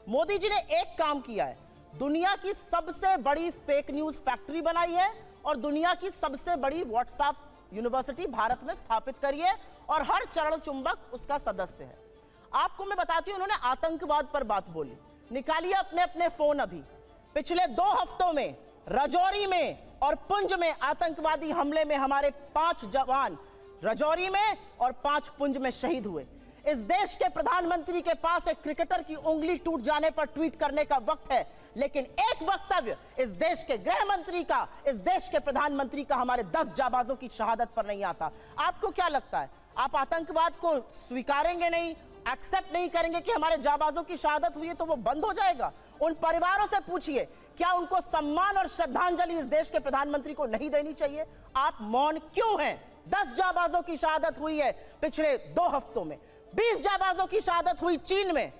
मोदी जी ने एक काम किया है, दुनिया की सबसे बड़ी फेक न्यूज फैक्ट्री बनाई है और दुनिया की सबसे बड़ी व्हाट्सएप यूनिवर्सिटी भारत में स्थापित करी है और हर चरण चुंबक उसका सदस्य है। आपको मैं बताती हूं, उन्होंने आतंकवाद पर बात बोली। निकालिए अपने अपने फोन अभी, पिछले 2 हफ्तों में राजौरी में और पुंछ में आतंकवादी हमले में हमारे 5 जवान राजौरी में और 5 पुंछ में शहीद हुए। इस देश के प्रधानमंत्री के पास एक क्रिकेटर की उंगली टूट जाने पर ट्वीट करने का वक्त है, लेकिन एक वक्तव्य इस देश के गृह मंत्री का, इस देश के प्रधानमंत्री का हमारे 10 जाबाजों की शहादत पर नहीं आता। आपको क्या लगता है, आप आतंकवाद को स्वीकारेंगे नहीं, एक्सेप्ट नहीं करेंगे कि हमारे जाबाजों की शहादत हुई है तो वो बंद हो जाएगा? उन परिवारों से पूछिए, क्या उनको सम्मान और श्रद्धांजलि इस देश के प्रधानमंत्री को नहीं देनी चाहिए? आप मौन क्यों हैं? 10 जाबाजों की शहादत हुई है पिछले 2 हफ्तों में, 20 जाबाजों की शहादत हुई चीन में,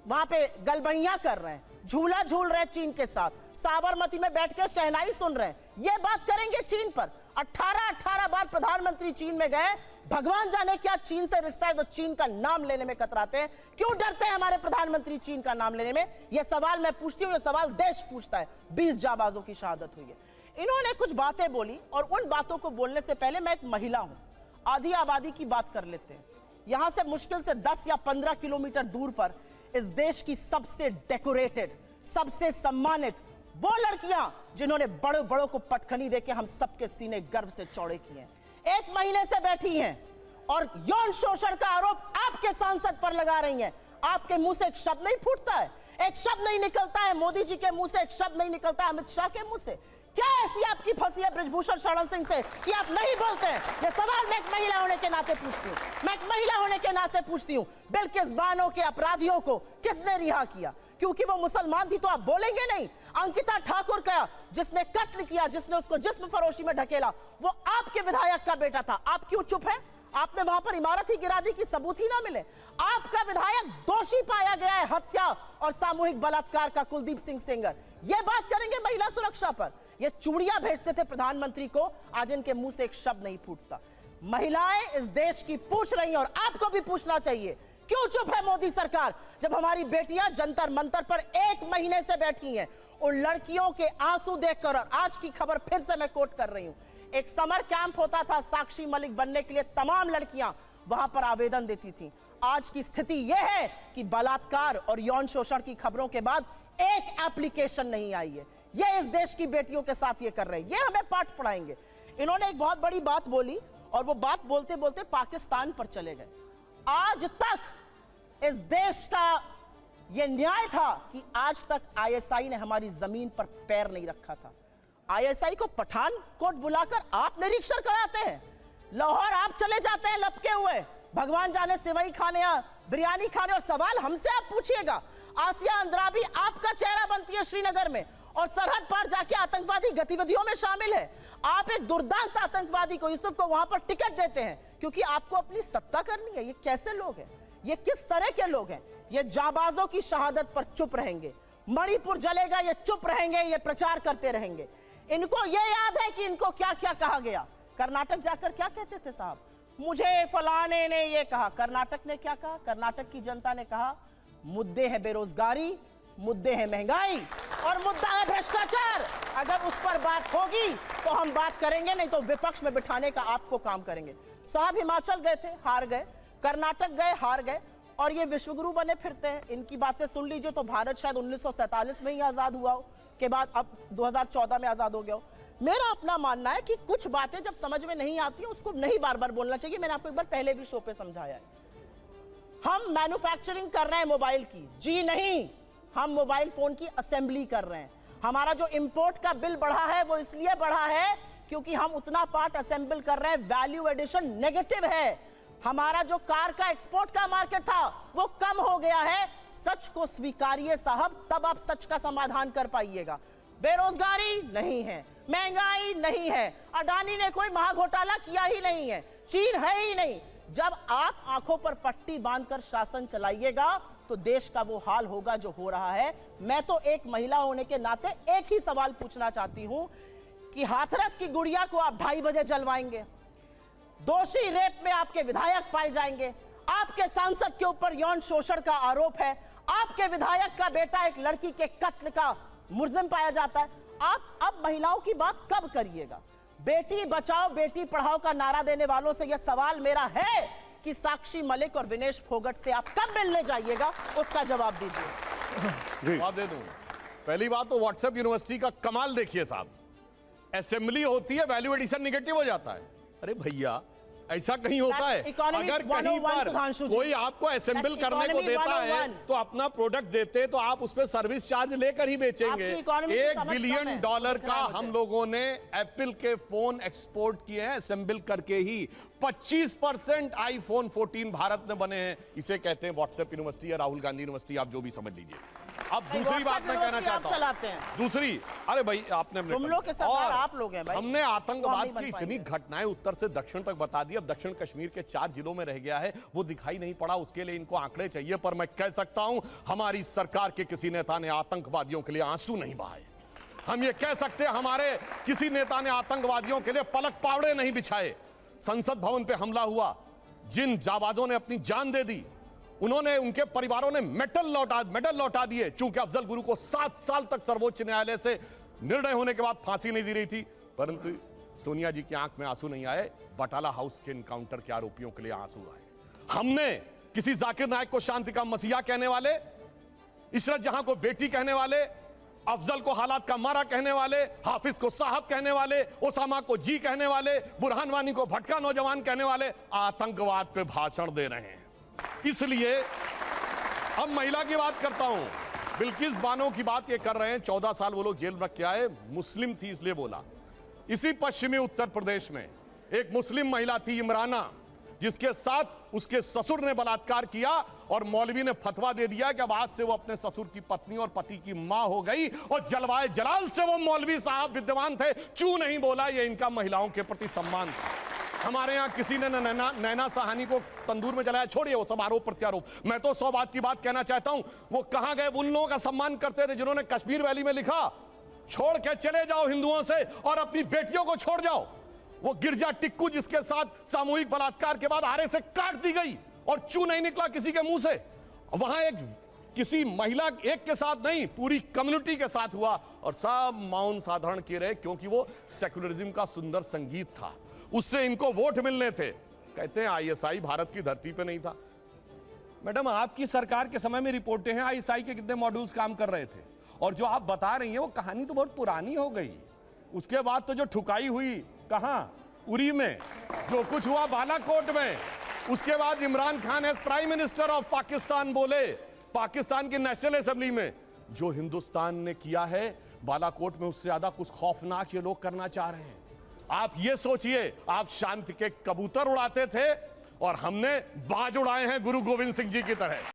वहां पे गलबैया कर रहे हैं, झूला झूल रहे हैं चीन के साथ, साबरमती में बैठ के शहनाई सुन रहे हैं। ये बात करेंगे चीन पर? 18 बार प्रधानमंत्री चीन में गए, भगवान जाने क्या चीन से रिश्ता है, तो चीन का नाम लेने में कतराते हैं। क्यों डरते हैं हमारे प्रधानमंत्री चीन का नाम लेने में? यह सवाल मैं पूछती हूं, यह सवाल देश पूछता है। 20 जाबाजों की शहादत हुई है। इन्होंने कुछ बातें बोली और उन बातों को बोलने से पहले मैं एक महिला हूं, आधी आबादी की बात कर लेते हैं। यहां से मुश्किल से 10 या 15 किलोमीटर दूर पर इस देश की सबसे डेकोरेटेड, सबसे सम्मानित वो लड़कियां जिन्होंने बड़े बड़ों को पटखनी देके हम सबके सीने गर्व से चौड़े किए हैं, 1 महीने से बैठी हैं और यौन शोषण का आरोप आपके सांसद पर लगा रही हैं। आपके मुंह से एक शब्द नहीं फूटता है, एक शब्द नहीं निकलता है मोदी जी के मुंह से, एक शब्द नहीं निकलता है अमित शाह के मुंह से। क्या ऐसी आपकी फंसी है बृजभूषण शरण सिंह से कि आप नहीं बोलते हैं? यह सवाल मैं एक महिला होने के नाते पूछती हूं, मैं एक महिला होने के नाते पूछती हूं। बिल्किस बानो के अपराधियों को किसने रिहा किया? क्योंकि वो मुसलमान थी तो आप बोलेंगे नहीं? अंकिता ठाकुर का जिसने कत्ल किया, जिसने उसको जिस्म फरोशी में ढकेला, वो आपके विधायक का बेटा था। आप क्यों चुप है? आपने वहां पर इमारत ही गिरा दी कि सबूत ही ना मिले। आपका विधायक दोषी पाया गया है हत्या और सामूहिक बलात्कार का, कुलदीप सिंह सेंगर। यह बात करेंगे महिला सुरक्षा पर? ये चूड़ियां भेजते थे प्रधानमंत्री को, आज इनके मुंह से एक शब्द नहीं फूटता। महिलाएं इस देश की पूछ रही हैं और आपको भी पूछना चाहिए, क्यों चुप है मोदी सरकार जब हमारी बेटियां जंतर मंतर पर 1 महीने से बैठी हैं? उन लड़कियों के आंसू देखकर, और आज की खबर फिर से मैं कोट कर रही हूं, एक समर कैंप होता था साक्षी मलिक बनने के लिए, तमाम लड़कियां वहां पर आवेदन देती थी। आज की स्थिति यह है कि बलात्कार और यौन शोषण की खबरों के बाद एक एप्लीकेशन नहीं आई है। ये इस देश की बेटियों के साथ ये कर रहे हैं, ये हमें पाठ पढ़ाएंगे। इन्होंने एक बहुत बड़ी बात बोली और वो बात बोलते बोलते पाकिस्तान पर चले गए। आज तक इस देश का यह न्याय था कि आज तक आईएसआई ने हमारी जमीन पर पैर नहीं रखा था। आईएसआई को पठानकोट बुलाकर आप निरीक्षण कराते हैं, लाहौर आप चले जाते हैं लपके हुए, भगवान जाने सेवई खाने या बिरयानी खाने, और सवाल हमसे आप पूछिएगा। आसिया अंद्राबी आपका चेहरा बनती है श्रीनगर में और सरहद पार जाके आतंकवादी गतिविधियों में शामिल है। आप एक दुर्दांत आतंकवादी को, यूसुफ को वहां पर टिकट देते हैं क्योंकि आपको अपनी सत्ता करनी है। ये कैसे लोग हैं? ये किस तरह के लोग हैं? ये जाबाजों की शहादत पर चुप रहेंगे, मणिपुर जलेगा ये चुप रहेंगे, ये प्रचार करते रहेंगे। इनको ये याद है कि इनको क्या क्या कहा गया। कर्नाटक जाकर क्या कहते थे साहब? मुझे फलाने ने ये कहा। कर्नाटक ने क्या कहा? कर्नाटक की जनता ने कहा मुद्दे है बेरोजगारी, मुद्दे है महंगाई और मुद्दा है भ्रष्टाचार। अगर उस पर बात होगी तो हम बात करेंगे, नहीं तो विपक्ष में बिठाने का आपको काम करेंगे। साहब हिमाचल गए थे, हार गए, कर्नाटक गए, हार गए, और ये विश्वगुरु बने फिरते हैं। इनकी बातें सुन लीजिए तो भारत शायद 1947 में ही आजाद हुआ हो, के बाद अब 2014 में आजाद हो गया हो। मेरा अपना मानना है कि कुछ बातें जब समझ में नहीं आती है उसको नहीं बार बार बोलना चाहिए। मैंने आपको एक बार पहले भी शो पे समझाया है। हम मैन्युफैक्चरिंग कर रहे हैं मोबाइल की, जी नहीं, हम मोबाइल फोन की असेंबली कर रहे हैं। हमारा जो इंपोर्ट का बिल बढ़ा है वो इसलिए बढ़ा है क्योंकि हम उतना पार्ट असेंबल कर रहे हैं, वैल्यू एडिशन नेगेटिव है। हमारा जो कार का एक्सपोर्ट का मार्केट था वो कम हो गया है। सच को स्वीकारिए साहब, तब आप सच का समाधान कर पाइएगा। बेरोजगारी नहीं है, महंगाई नहीं है, अडानी ने कोई महाघोटाला किया ही नहीं है, चीन है ही नहीं। जब आप आंखों पर पट्टी बांधकर शासन चलाइएगा तो देश का वो हाल होगा जो हो रहा है। मैं तो एक महिला होने के नाते एक ही सवाल पूछना चाहती हूं कि हाथरस की गुड़िया को आप 2:30 बजे जलवाएंगे, दोषी रेप में आपके विधायक पाए जाएंगे, आपके सांसद के ऊपर यौन शोषण का आरोप है, आपके विधायक का बेटा एक लड़की के कत्ल का मुलजिम पाया जाता है। आप अब महिलाओं की बात कब करिएगा? बेटी बचाओ बेटी पढ़ाओ का नारा देने वालों से यह सवाल मेरा है कि साक्षी मलिक और विनेश फोगट से आप कब मिलने जाइएगा, उसका जवाब दीजिए। जवाब दे दूं। पहली बात तो व्हाट्सएप यूनिवर्सिटी का कमाल देखिए साहब, असेंबली होती है, वैल्यू एडिशन निगेटिव हो जाता है। अरे भैया ऐसा कहीं होता है? अगर कहीं पर कोई आपको असेंबल करने को देता है तो अपना प्रोडक्ट देते तो आप उस पर सर्विस चार्ज लेकर ही बेचेंगे। $1 बिलियन का हम लोगों ने एप्पल के फोन एक्सपोर्ट किए हैं असेंबल करके ही। 25% आईफोन 14 भारत में बने हैं। इसे कहते हैं व्हाट्सएप यूनिवर्सिटी या राहुल गांधी यूनिवर्सिटी, आप जो भी समझ लीजिए। अब दूसरी बात मैं कहना चाहता हूं, दूसरी, अरे भाई आपने आप लोग हैं भाई। हमने आतंकवाद की इतनी घटनाएं उत्तर से दक्षिण तक बता दी। अब दक्षिण कश्मीर के 4 जिलों में रह गया है, वो दिखाई नहीं पड़ा, उसके लिए इनको आंकड़े चाहिए। पर मैं कह सकता हूं हमारी सरकार के किसी नेता ने आतंकवादियों के लिए आंसू नहीं बहाए। हम ये कह सकते हैं हमारे किसी नेता ने आतंकवादियों के लिए पलक पावड़े नहीं बिछाए। संसद भवन पे हमला हुआ, जिन जाबाजों ने अपनी जान दे दी, उन्होंने, उनके परिवारों ने मेडल लौटा दिए। चूंकि अफजल गुरु को 7 साल तक सर्वोच्च न्यायालय से निर्णय होने के बाद फांसी नहीं दी रही थी, परंतु सोनिया जी की आंख में आंसू नहीं आए। बटाला हाउस के एनकाउंटर के आरोपियों के लिए आंसू आए। हमने किसी जाकिर नायक को शांति का मसीहा कहने वाले, इशरत जहां को बेटी कहने वाले, अफजल को हालात का मारा कहने वाले, हाफिज को साहब कहने वाले, ओसामा को जी कहने वाले, बुरहान वानी को भटका नौजवान कहने वाले आतंकवाद पे भाषण दे रहे हैं। इसलिए अब महिला की बात करता हूं। बिल्किस बानो की बात ये कर रहे हैं, 14 साल वो लोग जेल में रख के आए, मुस्लिम थी इसलिए बोला। इसी पश्चिमी उत्तर प्रदेश में एक मुस्लिम महिला थी इमराना, जिसके साथ उसके ससुर ने बलात्कार किया और मौलवी ने फतवा दे दिया कि अब आज से वो अपने ससुर की पत्नी और पति की मां हो गई। और जलवाए जलाल से वो मौलवी साहब विद्यमान थे, चू नहीं बोला। ये इनका महिलाओं के प्रति सम्मान था। हमारे यहां किसी ने नैना साहनी को तंदूर में जलाया, छोड़िए वो सब आरोप प्रत्यारोप। मैं तो 100 बात की बात कहना चाहता हूं। वो कहां गए उन लोगों का सम्मान करते थे जिन्होंने कश्मीर वैली में लिखा, छोड़ के चले जाओ हिंदुओं से और अपनी बेटियों को छोड़ जाओ। वो गिरजा टिक्कू जिसके साथ सामूहिक बलात्कार के बाद आरे से काट दी गई और चू नहीं निकला किसी के मुंह से। वहां एक किसी महिला एक के साथ नहीं, पूरी कम्युनिटी के साथ हुआ और सब मौन साधारण किए रहे, क्योंकि वो सेकुलरिज्म का सुंदर संगीत था, उससे इनको वोट मिलने थे। कहते हैं आईएसआई भारत की धरती पे नहीं था। मैडम आपकी सरकार के समय में रिपोर्टें हैं आईएसआई के कितने मॉड्यूल्स काम कर रहे थे, और जो आप बता रही हैं वो कहानी तो बहुत पुरानी हो गई। उसके बाद तो जो ठुकाई हुई कहां, उरी में, जो कुछ हुआ बालाकोट में, उसके बाद Imran Khan as prime minister of Pakistan बोले पाकिस्तान की नेशनल असेंबली में, जो हिंदुस्तान ने किया है बालाकोट में उससे ज्यादा कुछ खौफनाक ये लोग करना चाह रहे हैं। आप ये सोचिए, आप शांति के कबूतर उड़ाते थे और हमने बाज उड़ाए हैं गुरु गोविंद सिंह जी की तरह।